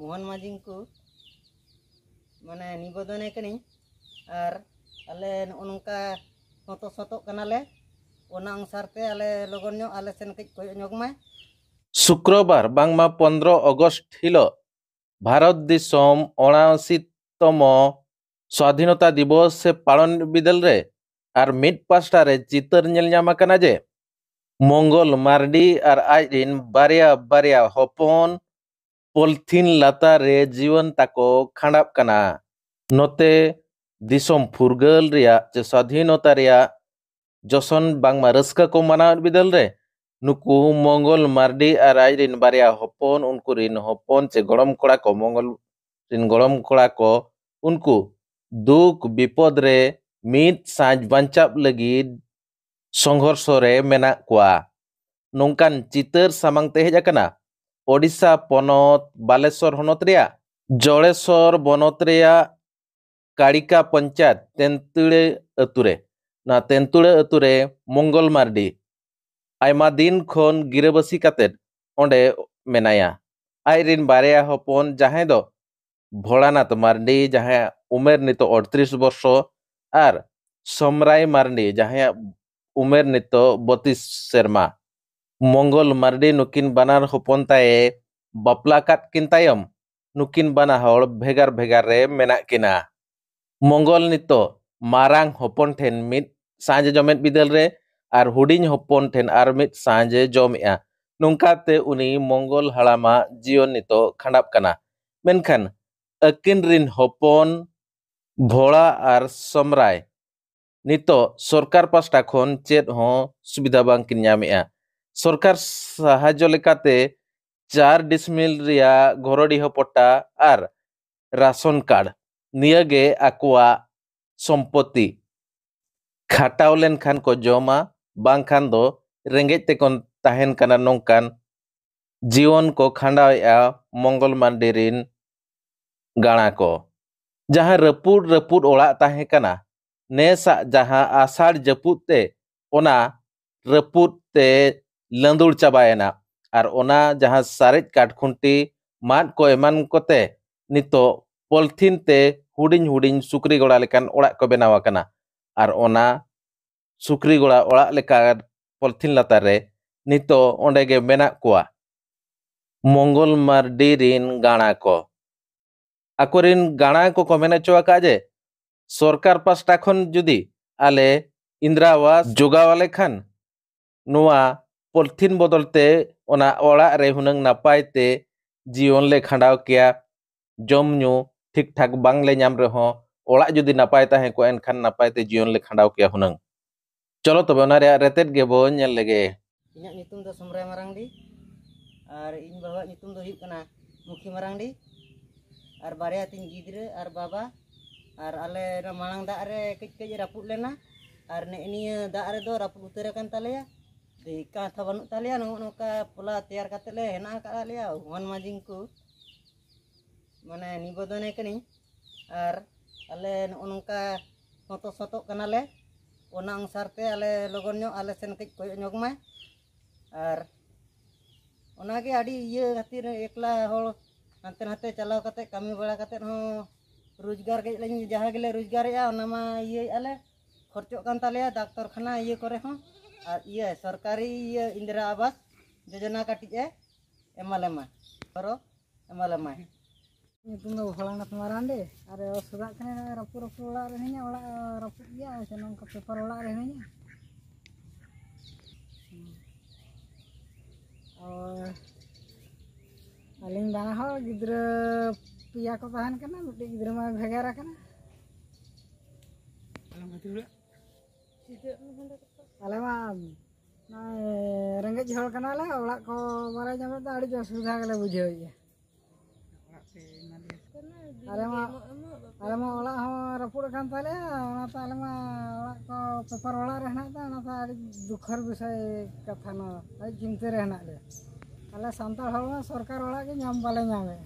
मोहन माझी को माने निबोधन कनी और आले नोनका सतो सतो कनाले ओना अनुसारते आले लगन ᱧᱚᱜ आले सेन कई कोय ᱧᱚᱜ मा शुक्रवार बांगमा 15 अगस्ट हिलो भारत दिसोम 79तम स्वाधीनता दिवस से पालन बिदल रे और मिड पास्टा रे चितर नेल ᱧᱟᱢ आकना जे मंगल मार्डी और आजरिन बारिया बारिया हपन पॉलिथीन लाता रे जीवन ताको खांडाप कना नोते दिसोम फुरगल रिया जे स्वाधीनता रिया जसन बांगमा रस्का को मना बिदल रे नुकु मंगल मार्डी और आजरिन बारिया हपन उनको रिन हपन चे गड़म कोड़ा को मंगल रिन गड़म कोड़ा को उनको दुख विपद रे मित साज बंचाप लगी संघर्ष रे मेना कुआ नोंकान चितर सामांग तेज अकना ओडिशा पनत बालेश्वर हनत रिया जड़ेश्वर बनत रिया काड़िका पंचायत तेंतुड़े अतुरे ना तेंतुड़े अतुरे मंगल मार्डी आयमा दिन खन गिरबसी कातेद ओंडे मेनाया आयरिन बारेया हपन जहां दो भोलानाथ मार्डी जहां उमेर नितो 38 वर्ष और समराय मार्डी जहां उमेर नितो 32 सेरमा मंगल मार्डी नुकिन बानार हपन ताए बापला काट किन तायम नुकिन बाना हड़ भेगार भेगार रे मेना किना मंगल नितो मारांग हपन ठेन मित सांजे जमेत बिदल रे और हुडिंग हपन ठेन आर मित सांजे जमेआ नोंकाते उनी मंगल हालामा जीवन नितो खांडाप कना मेनखान अकिन रिन हपन भोला और समराय नितो सरकार पास्टा खन चेद हो सुविधा बांग किन ᱧᱟᱢᱮᱜᱼᱟ सरकार साहाय्य लेकाते 4 डिसमिल रिया घोरडी हपटा और राशन कार्ड नियगे आकुआ सम्पत्ति खाटाव लेनखान को जमा बांखान दो रेंगेज तेकोन ताहेन कना नोंकान जीवन को खांडावेआ मंगल मांडेरिन गाणा को जहां रपुड रपुड ओड़ा ताहे कना नेसा जहां आषाढ़ जपुद ते ओना रपुद ते लंदुड़ चाबायना और ओना जहां सारेज काटखुंटी माद को एमान कोते नितो पॉलिथीन ते हुडिंग हुडिंग सुक्री गोड़ा लेकान ओड़ा को बनावा कना और ओना सुक्री गोड़ा ओड़ा लेका पॉलिथीन लातार रे नितो ओंडे गे मेना कोआ मंगल मार्डी रिन गाणा को आकोरिन गाणा को मेना चोआ काजे सरकार पास्टा खन जुदी आले इंदिरा आवास जोगावाले खान नुआ पॉलिथीन बदलते ओना ओड़ा रे हुनंग नापाय ते जीवन ले खांडाव किया जम न्यू ठीक ठाक बांग ले ᱧᱟᱢ रहो ओड़ा जुदी नापाय ताहे को एनखान नापाय ते जीवन ले खांडाव किया हुनंग चलो तबे ओना रे रेतेट गे बो नेल लेगे इᱧᱟᱜ ᱧᱩᱛᱩᱢ ᱫᱚ ᱥᱚᱢᱨᱟᱭ ᱢᱟᱨᱟᱝᱰᱤ और ᱤᱧ ᱵᱟᱵᱟᱣᱟᱜ ᱧᱩᱛᱩᱢ ᱫᱚ ᱦᱩᱭᱩᱜ ᱠᱟᱱᱟ ᱢᱩᱠᱷᱤ ᱢᱟᱨᱟᱝᱰᱤ और बारया तिन गिद्रे और बाबा और आले मांग दाग रे कई कई रापुद लेना और निया दाग रे दो रापुद उतर कान तालेया का था बनू तालेया नोका पोला तैयार काते ले हेना का लेया वन माजिंग को माने निबोधन कनी और आले नोका सतो सतो कनाले ओना अनुसारते आले लगन ᱧᱚᱜ आले सेन कई कोय ᱧᱚᱜ मा और ओनागे आडी इये खातिर एकला होल हानते नाते चलाव काते कामी बड़ा काते हो रोजगार के लगी जहां गेले रोजगारेया ओना मा इये आले खर्चो कान तालेया डाक्टर खाना इये करे हो और इये सरकारी इये इंदिरा आवास योजना काटिज एमालेमा करो एमालेमा तुम दो भोलानाथ मारांडे अरे सुदा कने रपु रपु ओड़ा रहनिया ओड़ा रपु गया चनों का पेपर ओड़ा रहनिया और अलिंग दाना हो गिद्रा पिया को ताहन कना मिटे गिद्रा मा भेगारा कना आले मा ना रंगे झोल कना ले ओड़ा को मारा जामे तो आड़ी असुविधा गले बुझेइया आले मा ओड़ा हो रपुड़ कान ताले ओना ता आले मा ओड़ा को पेपर ओड़ा रहना ता ओना ता आड़ी दुखर विषय कथा न आई चिंता रहना ले आले सांताल हल सरकार ओड़ा के नाम बाले नामे